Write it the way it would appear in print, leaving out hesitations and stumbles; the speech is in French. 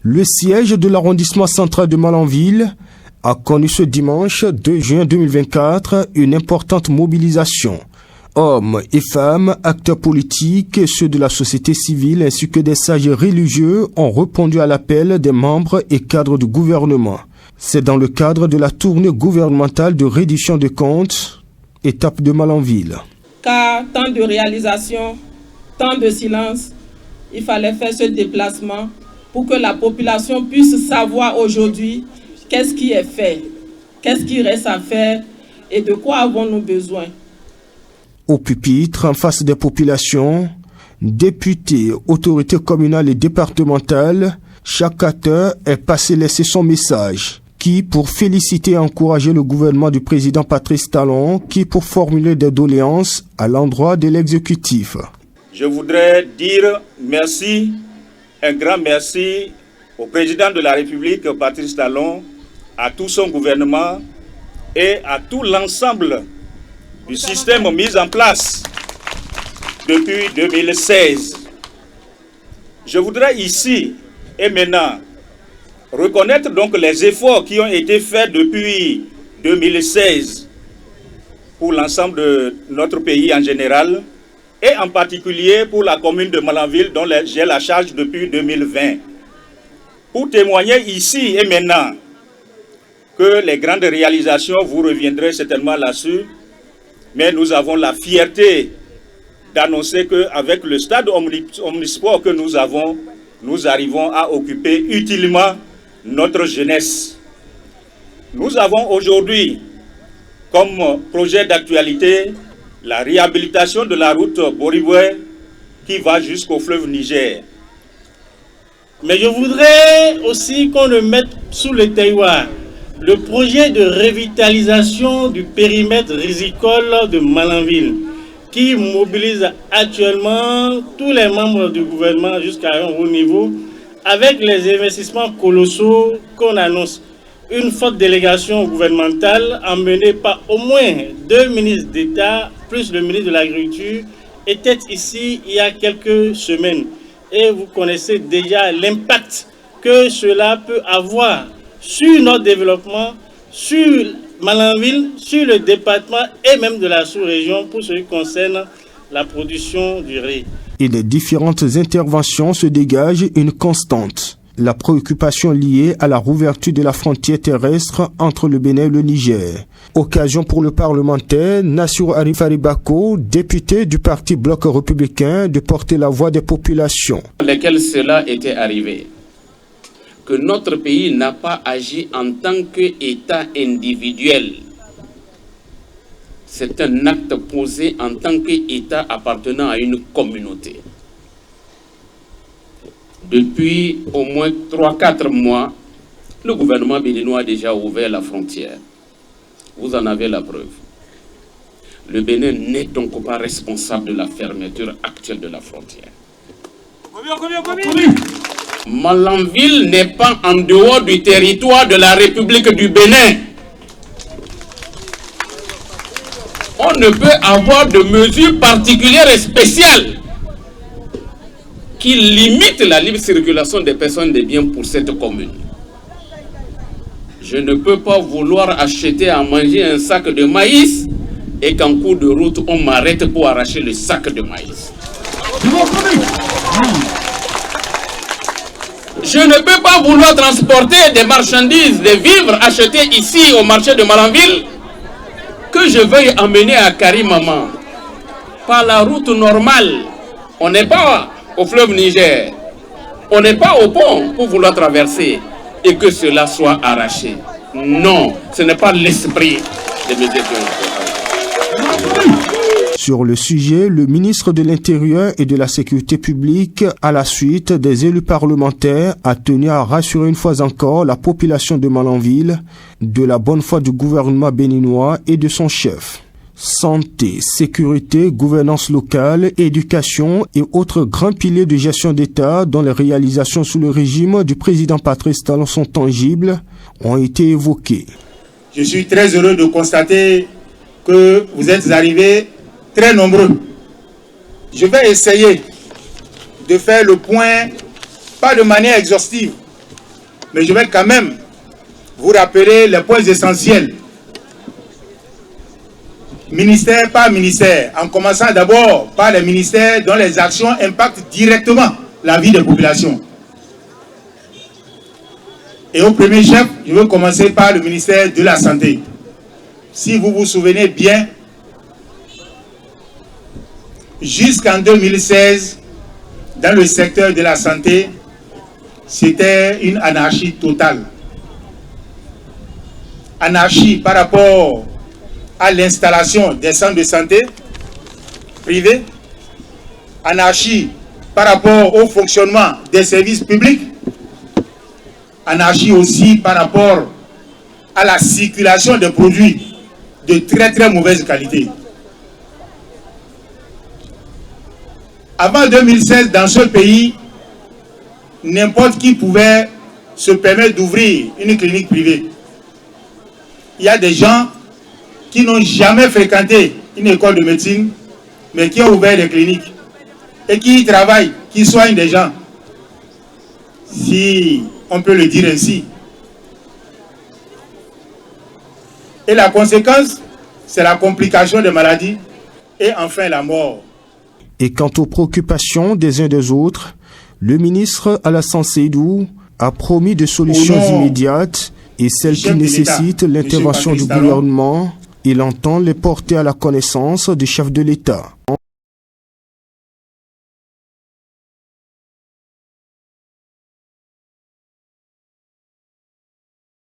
Le siège de l'arrondissement central de Malanville a connu ce dimanche 2 juin 2024 une importante mobilisation. Hommes et femmes, acteurs politiques, ceux de la société civile ainsi que des sages religieux ont répondu à l'appel des membres et cadres du gouvernement. C'est dans le cadre de la tournée gouvernementale de reddition de comptes, étape de Malanville. Car tant de réalisations, tant de silence, il fallait faire ce déplacement pour que la population puisse savoir aujourd'hui qu'est-ce qui est fait, qu'est-ce qui reste à faire et de quoi avons-nous besoin. Au pupitre, en face des populations, députés, autorités communales et départementales, chaque acteur est passé laisser son message. Qui pour féliciter et encourager le gouvernement du président Patrice Talon, qui pour formuler des doléances à l'endroit de l'exécutif. Je voudrais dire merci, un grand merci au président de la République, Patrice Talon, à tout son gouvernement et à tout l'ensemble du système mis en place depuis 2016. Je voudrais ici et maintenant reconnaître donc les efforts qui ont été faits depuis 2016 pour l'ensemble de notre pays en général et en particulier pour la commune de Malanville dont j'ai la charge depuis 2020. Pour témoigner ici et maintenant que les grandes réalisations, vous reviendrez certainement là-dessus, mais nous avons la fierté d'annoncer qu'avec le stade omnisport que nous avons, nous arrivons à occuper utilement notre jeunesse. Nous avons aujourd'hui comme projet d'actualité la réhabilitation de la route Boriboué qui va jusqu'au fleuve Niger. Mais je voudrais aussi qu'on le mette sous le terroir, le projet de revitalisation du périmètre risicole de Malanville, qui mobilise actuellement tous les membres du gouvernement jusqu'à un haut niveau, avec les investissements colossaux qu'on annonce. Une forte délégation gouvernementale emmenée par au moins 2 ministres d'État, plus le ministre de l'Agriculture, était ici il y a quelques semaines. Et vous connaissez déjà l'impact que cela peut avoir sur notre développement, sur Malanville, sur le département et même de la sous-région pour ce qui concerne la production du riz. Et des différentes interventions se dégage une constante. La préoccupation liée à la rouverture de la frontière terrestre entre le Bénin et le Niger. Occasion pour le parlementaire Nassirou Arifari Bako, député du parti Bloc républicain, de porter la voix des populations. Lesquels cela était arrivé. Que notre pays n'a pas agi en tant qu'État individuel. C'est un acte posé en tant qu'État appartenant à une communauté. Depuis au moins 3-4 mois, le gouvernement béninois a déjà ouvert la frontière. Vous en avez la preuve. Le Bénin n'est donc pas responsable de la fermeture actuelle de la frontière. Malanville n'est pas en dehors du territoire de la République du Bénin. On ne peut avoir de mesures particulières et spéciales qui limitent la libre circulation des personnes et des biens pour cette commune. Je ne peux pas vouloir acheter à manger un sac de maïs et qu'en cours de route, on m'arrête pour arracher le sac de maïs. Je ne peux pas vouloir transporter des marchandises, des vivres achetés ici au marché de Malanville que je veuille emmener à Karimama par la route normale. On n'est pas au fleuve Niger, on n'est pas au pont pour vouloir traverser et que cela soit arraché. Non, ce n'est pas l'esprit des mesures. Sur le sujet, le ministre de l'Intérieur et de la Sécurité publique, à la suite des élus parlementaires, a tenu à rassurer une fois encore la population de Malanville de la bonne foi du gouvernement béninois et de son chef. Santé, sécurité, gouvernance locale, éducation et autres grands piliers de gestion d'État dont les réalisations sous le régime du président Patrice Talon sont tangibles ont été évoqués. Je suis très heureux de constater que vous êtes arrivés très nombreux. Je vais essayer de faire le point, pas de manière exhaustive, mais je vais quand même vous rappeler les points essentiels. Ministère par ministère, en commençant d'abord par les ministères dont les actions impactent directement la vie des populations. Et au premier chef, je veux commencer par le ministère de la Santé. Si vous vous souvenez bien, jusqu'en 2016, dans le secteur de la santé, c'était une anarchie totale. Anarchie par rapport à l'installation des centres de santé privés, anarchie par rapport au fonctionnement des services publics, anarchie aussi par rapport à la circulation des produits de très très mauvaise qualité. Avant 2016, dans ce pays, n'importe qui pouvait se permettre d'ouvrir une clinique privée. Il y a des gens qui n'ont jamais fréquenté une école de médecine, mais qui ont ouvert des cliniques et qui y travaillent, qui soignent des gens, si on peut le dire ainsi. Et la conséquence, c'est la complication des maladies et enfin la mort. Et quant aux préoccupations des uns des autres, le ministre Alassane Seydou a promis des solutions immédiates et celles qui nécessitent l'intervention du gouvernement. Il entend les porter à la connaissance du chef de l'État.